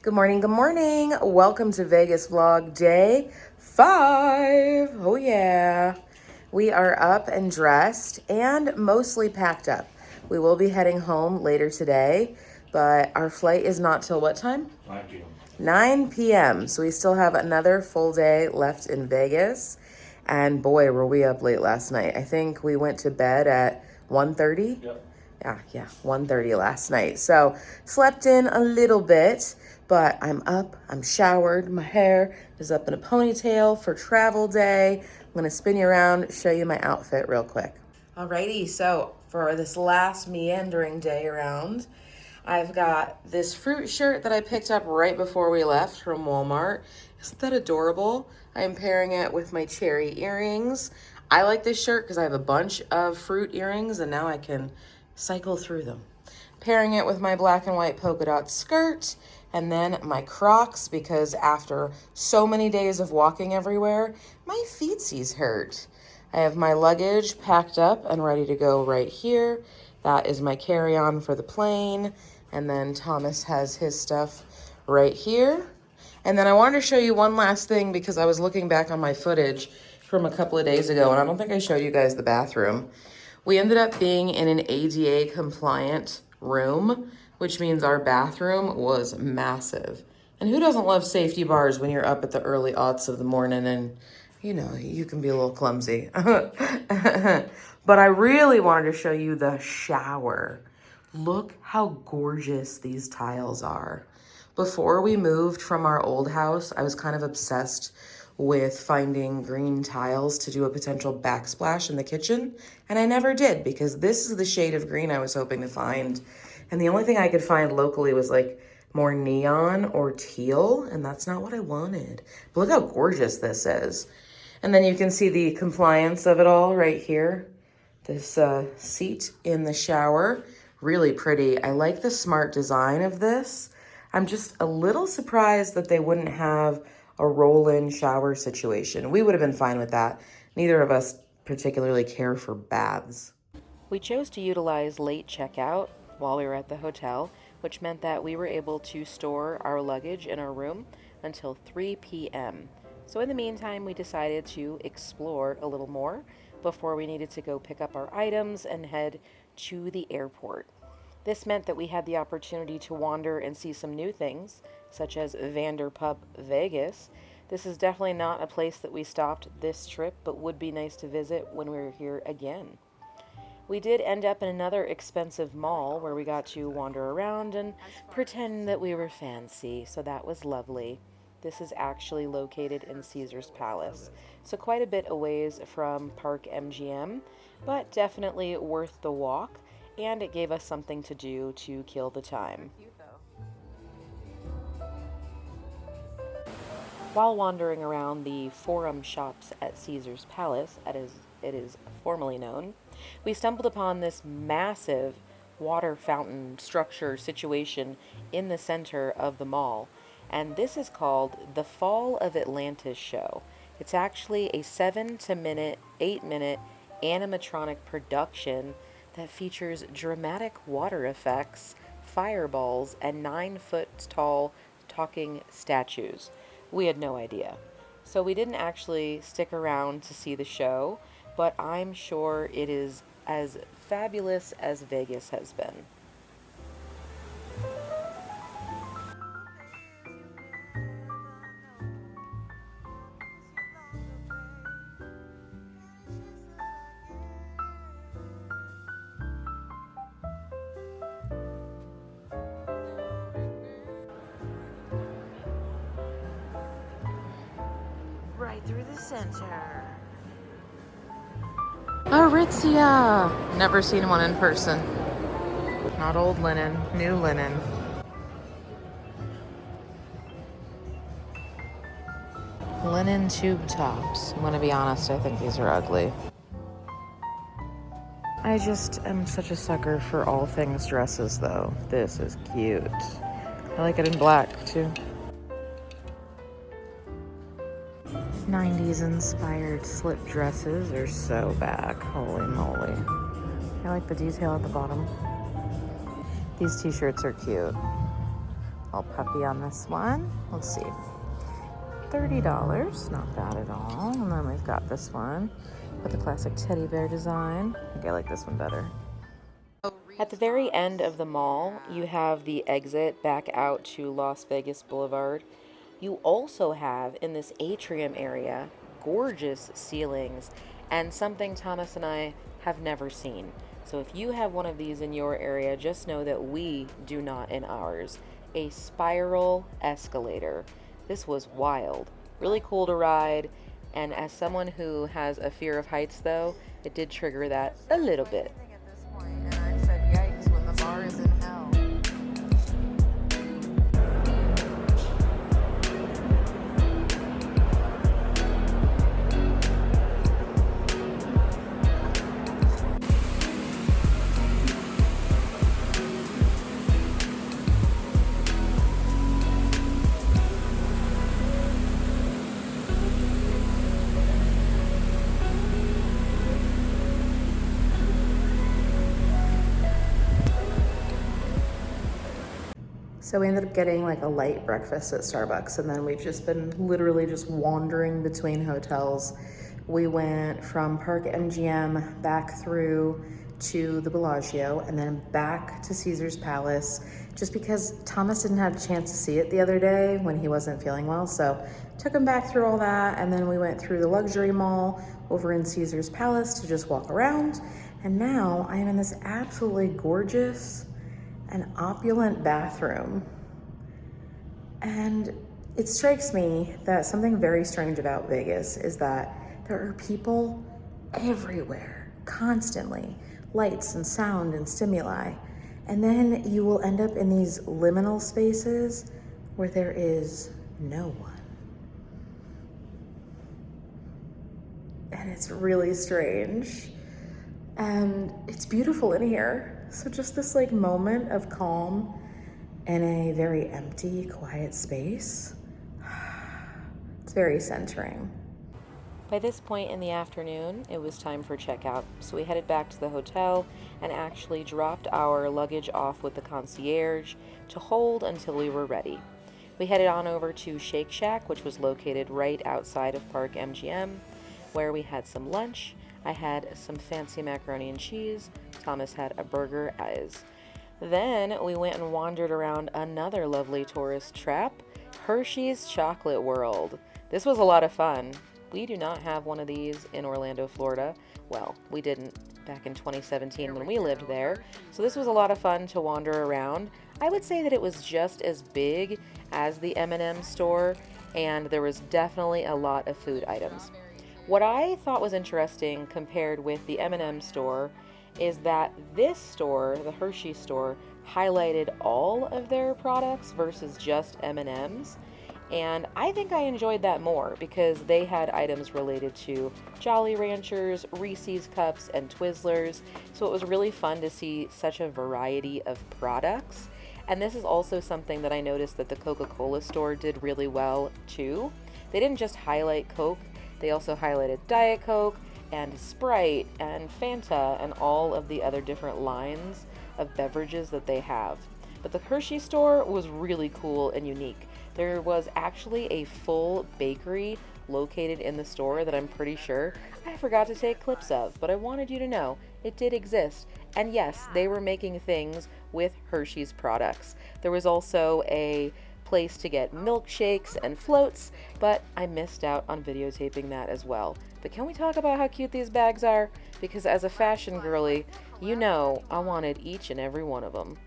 Good morning, good morning. Welcome to Vegas vlog day 5. Oh yeah. We are up and dressed and mostly packed up. We will be heading home later today, but our flight is not till what time? 9 p.m. 9 p.m. So we still have another full day left in Vegas. And boy, were we up late last night. I think we went to bed at 1:30. Yep. Yeah, 1:30 last night. So slept in a little bit, but I'm up, I'm showered, my hair is up in a ponytail for travel day. I'm gonna spin you around, show you my outfit real quick. Alrighty, so for this last meandering day around, I've got this fruit shirt that I picked up right before we left from Walmart. Isn't that adorable? I'm pairing it with my cherry earrings. I like this shirt because I have a bunch of fruit earrings and now I can cycle through them. Pairing it with my black and white polka dot skirt and then my Crocs because after so many days of walking everywhere, my feetsies hurt. I have my luggage packed up and ready to go right here. That is my carry-on for the plane. And then Thomas has his stuff right here. And then I wanted to show you one last thing because I was looking back on my footage from a couple of days ago and I don't think I showed you guys the bathroom. We ended up being in an ADA compliant room, which means our bathroom was massive. And who doesn't love safety bars when you're up at the early aughts of the morning and, you know, you can be a little clumsy. But I really wanted to show you the shower. Look how gorgeous these tiles are. Before we moved from our old house, I was kind of obsessed with finding green tiles to do a potential backsplash in the kitchen, and I never did because this is the shade of green I was hoping to find. And the only thing I could find locally was like more neon or teal, and that's not what I wanted. But look how gorgeous this is. And then you can see the compliance of it all right here. This seat in the shower, really pretty. I like the smart design of this. I'm just a little surprised that they wouldn't have a roll-in shower situation. We would have been fine with that. Neither of us particularly care for baths. We chose to utilize late checkout while we were at the hotel, which meant that we were able to store our luggage in our room until 3 p.m. So in the meantime, we decided to explore a little more before we needed to go pick up our items and head to the airport. This meant that we had the opportunity to wander and see some new things, such as Vanderpump Vegas. This is definitely not a place that we stopped this trip, but would be nice to visit when we were here again. We did end up in another expensive mall where we got to wander around and pretend that we were fancy, so that was lovely. This is actually located in Caesar's Palace, so quite a bit a ways from Park MGM, but definitely worth the walk, and it gave us something to do to kill the time. While wandering around the Forum Shops at Caesar's Palace, as it is formerly known, we stumbled upon this massive water fountain structure situation in the center of the mall, and this is called the Fall of Atlantis show. It's actually a 8-minute animatronic production that features dramatic water effects, fireballs, and 9-foot tall talking statues. We had no idea. So we didn't actually stick around to see the show, but I'm sure it is as fabulous as Vegas has been. Right through the center. Aritzia! Never seen one in person. Not old linen, new linen. Linen tube tops. I'm gonna be honest, I think these are ugly. I just am such a sucker for all things dresses though. This is cute. I like it in black too. 90s inspired slip dresses are so back. Holy moly. I like the detail at the bottom. These t-shirts are cute. All puppy on this one. Let's see. $30, not bad at all. And then we've got this one with the classic teddy bear design. I think I like this one better. At the very end of the mall, you have the exit back out to Las Vegas Boulevard. You also have, in this atrium area, gorgeous ceilings and something Thomas and I have never seen. So if you have one of these in your area, just know that we do not in ours. A spiral escalator. This was wild. Really cool to ride. And as someone who has a fear of heights, though, it did trigger that a little bit. And I said, yikes, when the bar is in hell. So we ended up getting like a light breakfast at Starbucks, and then we've just been literally just wandering between hotels. We went from Park MGM back through to the Bellagio and then back to Caesar's Palace, just because Thomas didn't have a chance to see it the other day when he wasn't feeling well. So took him back through all that, and then we went through the luxury mall over in Caesar's Palace to just walk around. And now I am in this absolutely gorgeous an opulent bathroom. And it strikes me that something very strange about Vegas is that there are people everywhere, constantly, lights and sound and stimuli. And then you will end up in these liminal spaces where there is no one. And it's really strange. And it's beautiful in here. So just this like moment of calm in a very empty, quiet space. It's very centering. By this point in the afternoon, it was time for checkout. So we headed back to the hotel and actually dropped our luggage off with the concierge to hold until we were ready. We headed on over to Shake Shack, which was located right outside of Park MGM, where we had some lunch. I had some fancy macaroni and cheese. Thomas had a burger eyes. Then we went and wandered around another lovely tourist trap, Hershey's Chocolate World. This was a lot of fun. We do not have one of these in Orlando, Florida. Well, we didn't back in 2017 when we lived there. So this was a lot of fun to wander around. I would say that it was just as big as the M&M store, and there was definitely a lot of food items. What I thought was interesting compared with the M&M store is that this store, the Hershey store, highlighted all of their products versus just M&Ms. And I think I enjoyed that more because they had items related to Jolly Ranchers, Reese's Cups, and Twizzlers. So it was really fun to see such a variety of products. And this is also something that I noticed that the Coca-Cola store did really well too. They didn't just highlight Coke, they also highlighted Diet Coke and Sprite and Fanta and all of the other different lines of beverages that they have. But the Hershey store was really cool and unique. There was actually a full bakery located in the store that I'm pretty sure I forgot to take clips of, but I wanted you to know it did exist. And yes, they were making things with Hershey's products. There was also a place to get milkshakes and floats, but I missed out on videotaping that as well. But can we talk about how cute these bags are? Because as a fashion girly, you know I wanted each and every one of them.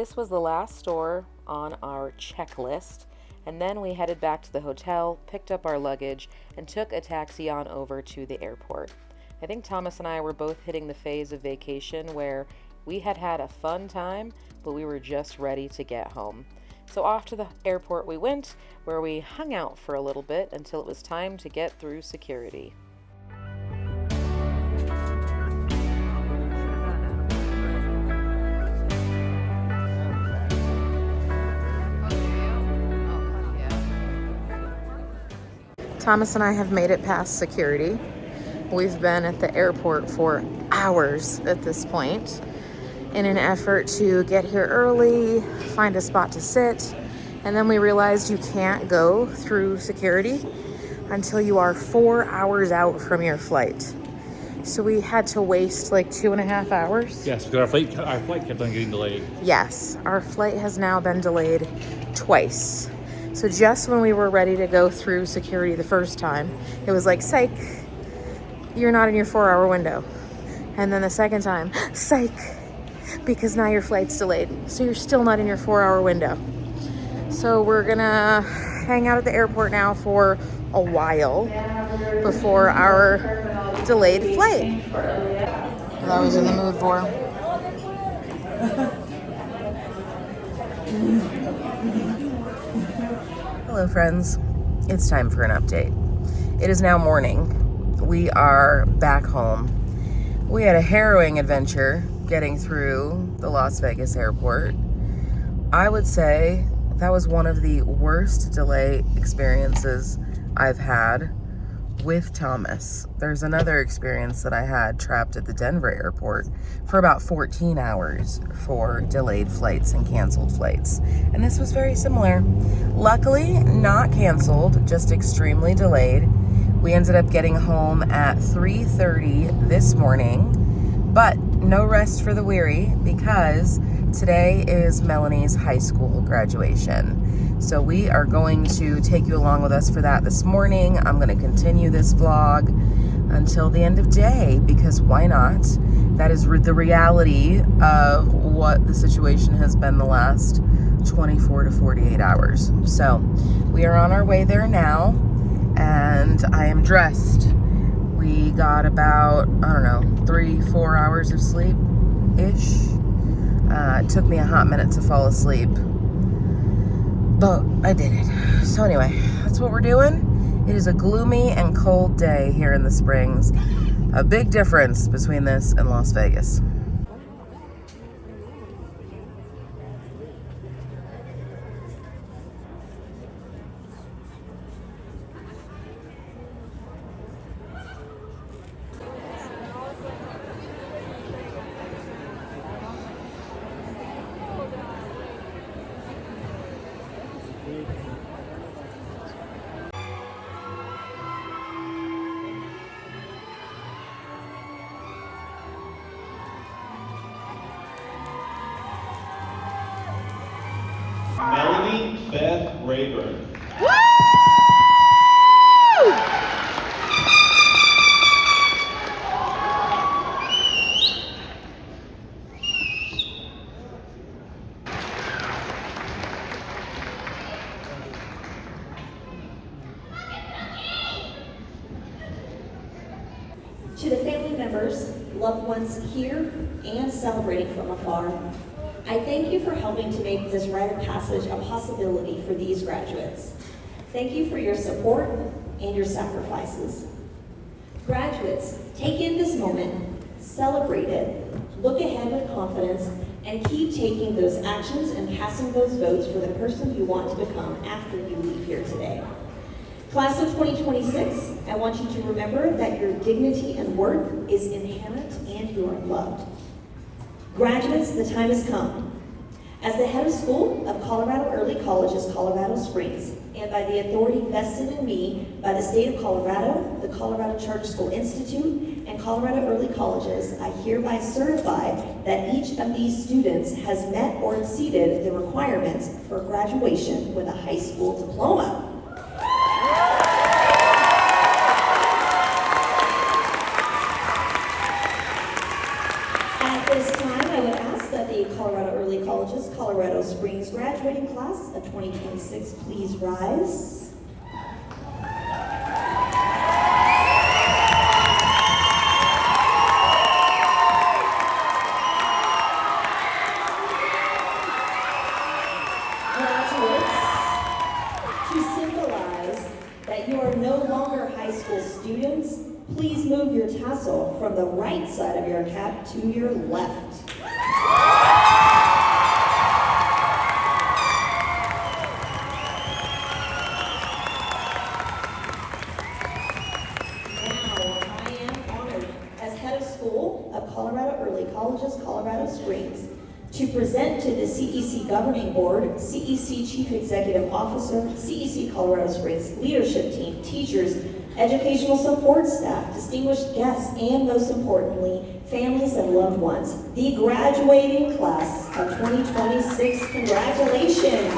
This was the last store on our checklist, and then we headed back to the hotel, picked up our luggage, and took a taxi on over to the airport. I think Thomas and I were both hitting the phase of vacation where we had had a fun time, but we were just ready to get home. So off to the airport we went, where we hung out for a little bit until it was time to get through security. Thomas and I have made it past security. We've been at the airport for hours at this point in an effort to get here early, find a spot to sit, and then we realized you can't go through security until you are 4 hours out from your flight. So we had to waste like 2.5 hours. Yes, because our flight kept on getting delayed. Yes, our flight has now been delayed twice. So just when we were ready to go through security the first time, it was like, psych, you're not in your 4-hour window. And then the second time, psych, because now your flight's delayed. So you're still not in your 4-hour window. So we're gonna hang out at the airport now for a while before our delayed flight. That was in the mood for. Hello friends, it's time for an update. It is now morning. We are back home. We had a harrowing adventure getting through the Las Vegas airport. I would say that was one of the worst delay experiences I've had with Thomas. There's another experience that I had trapped at the Denver airport for about 14 hours for delayed flights and canceled flights. And this was very similar. Luckily, not canceled, just extremely delayed. We ended up getting home at 3:30 this morning, but no rest for the weary because today is Melanie's high school graduation. So we are going to take you along with us for that this morning. I'm going to continue this vlog until the end of day because why not? That is the reality of what the situation has been the last 24 to 48 hours. So we are on our way there now and I am dressed. We got about, 3-4 hours of sleep-ish. It took me a hot minute to fall asleep. But I did it. So anyway, that's what we're doing. It is a gloomy and cold day here in the Springs. A big difference between this and Las Vegas. Melanie Beth Rayburn. To the family members, loved ones here and celebrating from afar, I thank you for helping to make this rite of passage a possibility for these graduates. Thank you for your support and your sacrifices. Graduates, take in this moment, celebrate it, look ahead with confidence, and keep taking those actions and passing those votes for the person you want to become after you leave here today. Class of 2026, I want you to remember that your dignity and worth is inherent and you are loved. Graduates, the time has come. As the head of school of Colorado Early Colleges, Colorado Springs, and by the authority vested in me by the state of Colorado, the Colorado Charter School Institute, and Colorado Early Colleges, I hereby certify that each of these students has met or exceeded the requirements for graduation with a high school diploma. Colorado you are no longer high school students, please move your tassel from the right side of your cap to your left. Of Colorado Early Colleges, Colorado Springs, to present to the CEC Governing Board, CEC Chief Executive Officer, CEC Colorado Springs Leadership Team, teachers, educational support staff, distinguished guests, and most importantly, families and loved ones, the graduating class of 2026. Congratulations.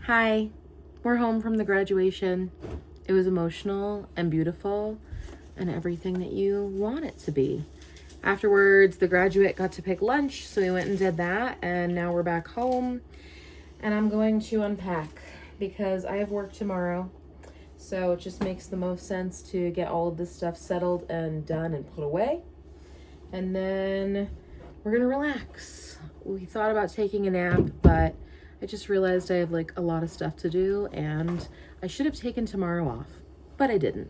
Hi, we're home from the graduation. It was emotional and beautiful and everything that you want it to be. Afterwards, the graduate got to pick lunch, so we went and did that, and now we're back home, and I'm going to unpack because I have work tomorrow, so it just makes the most sense to get all of this stuff settled and done and put away, and then we're gonna relax. We thought about taking a nap, but I just realized I have like a lot of stuff to do, and I should have taken tomorrow off, but I didn't.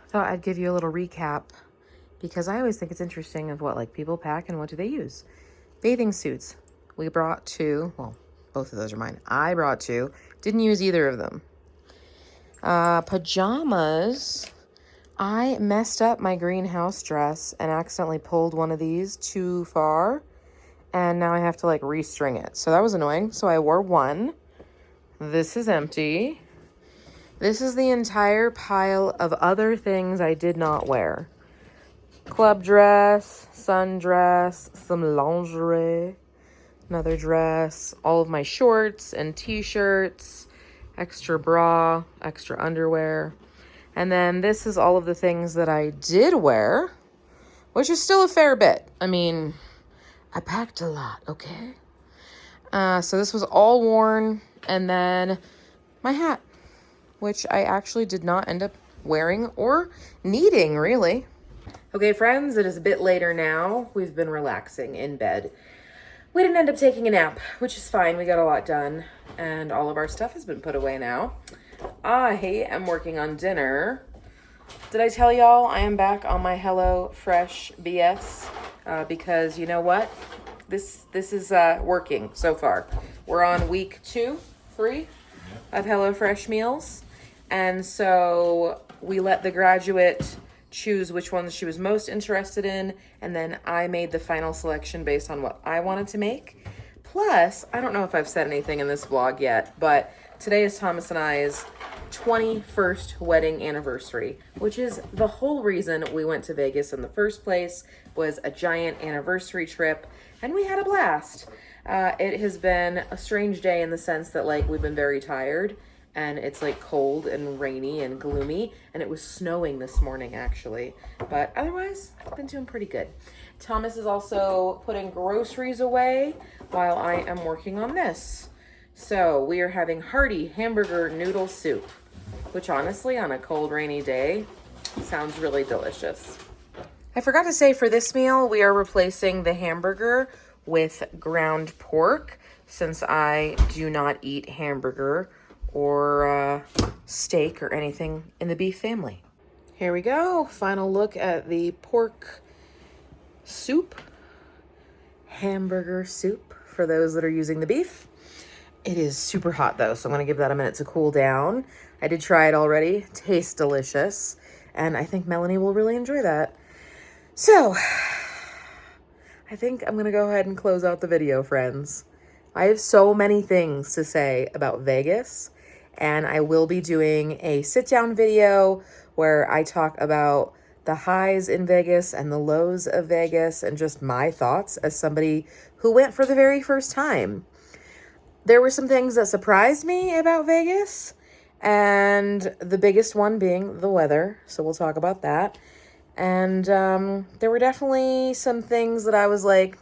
Thought I'd give you a little recap because I always think it's interesting of what like people pack and what do they use. Bathing suits. We brought 2. Well, both of those are mine. I brought 2. Didn't use either of them. Pajamas. I messed up my greenhouse dress and accidentally pulled one of these too far. And now I have to like restring it. So that was annoying. So I wore one. This is empty. This is the entire pile of other things I did not wear. Club dress, sundress, some lingerie, another dress, all of my shorts and t-shirts, extra bra, extra underwear. And then this is all of the things that I did wear, which is still a fair bit. I mean, I packed a lot, okay? So this was all worn, and then my hat, which I actually did not end up wearing or needing, really. Okay, friends, it is a bit later now. We've been relaxing in bed. We didn't end up taking a nap, which is fine. We got a lot done, and all of our stuff has been put away now. I am working on dinner. Did I tell y'all I am back on my Hello Fresh BS? Because you know what? This is working so far. We're on week 2, 3 of Hello Fresh meals. And so we let the graduate choose which ones she was most interested in, and then I made the final selection based on what I wanted to make. Plus, I don't know if I've said anything in this vlog yet, but today is Thomas and I's 21st wedding anniversary, which is the whole reason we went to Vegas in the first place, was a giant anniversary trip, and we had a blast. It has been a strange day in the sense that like we've been very tired, and it's like cold and rainy and gloomy, and it was snowing this morning actually, but otherwise I've been doing pretty good. Thomas is also putting groceries away while I am working on this. So we are having hearty hamburger noodle soup, which honestly on a cold rainy day sounds really delicious. I forgot to say, for this meal we are replacing the hamburger with ground pork, since I do not eat hamburger or steak or anything in the beef family. Here we go. Final look at the pork soup. Hamburger soup for those that are using the beef. It is super hot though, so I'm gonna give that a minute to cool down. I did try it already. Tastes delicious. And I think Melanie will really enjoy that. So, I think I'm gonna go ahead and close out the video, friends. I have so many things to say about Vegas, And I will be doing a sit-down video where I talk about the highs in Vegas and the lows of Vegas and just my thoughts as somebody who went for the very first time. There were some things that surprised me about Vegas, and the biggest one being the weather. So we'll talk about that. And there were definitely some things that I was like,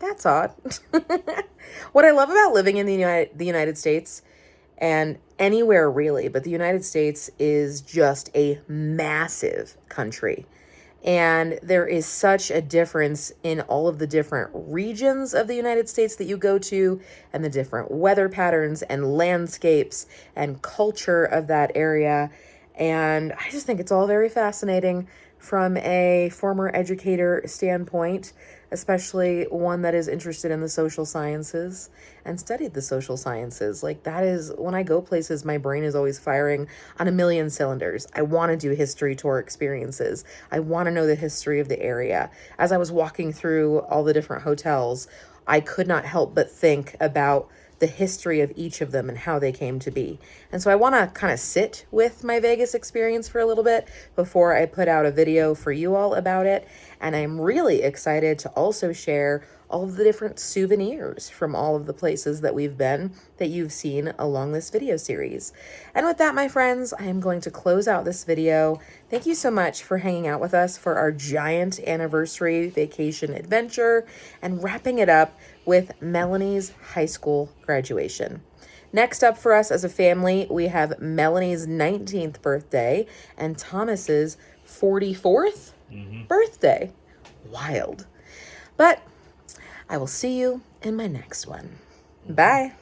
that's odd. What I love about living in the United States, and anywhere really, but the United States is just a massive country. And there is such a difference in all of the different regions of the United States that you go to, and the different weather patterns and landscapes and culture of that area. And I just think it's all very fascinating from a former educator standpoint, especially one that is interested in the social sciences and studied the social sciences. Like, that is, when I go places, my brain is always firing on a million cylinders. I want to do history tour experiences. I want to know the history of the area. As I was walking through all the different hotels, I could not help but think about the history of each of them and how they came to be. And so I want to kind of sit with my Vegas experience for a little bit before I put out a video for you all about it. And I'm really excited to also share all of the different souvenirs from all of the places that we've been that you've seen along this video series. And with that, my friends, I am going to close out this video. Thank you so much for hanging out with us for our giant anniversary vacation adventure and wrapping it up with Melanie's high school graduation. Next up for us as a family, we have Melanie's 19th birthday and Thomas's 44th birthday. Wild. But I will see you in my next one. Bye.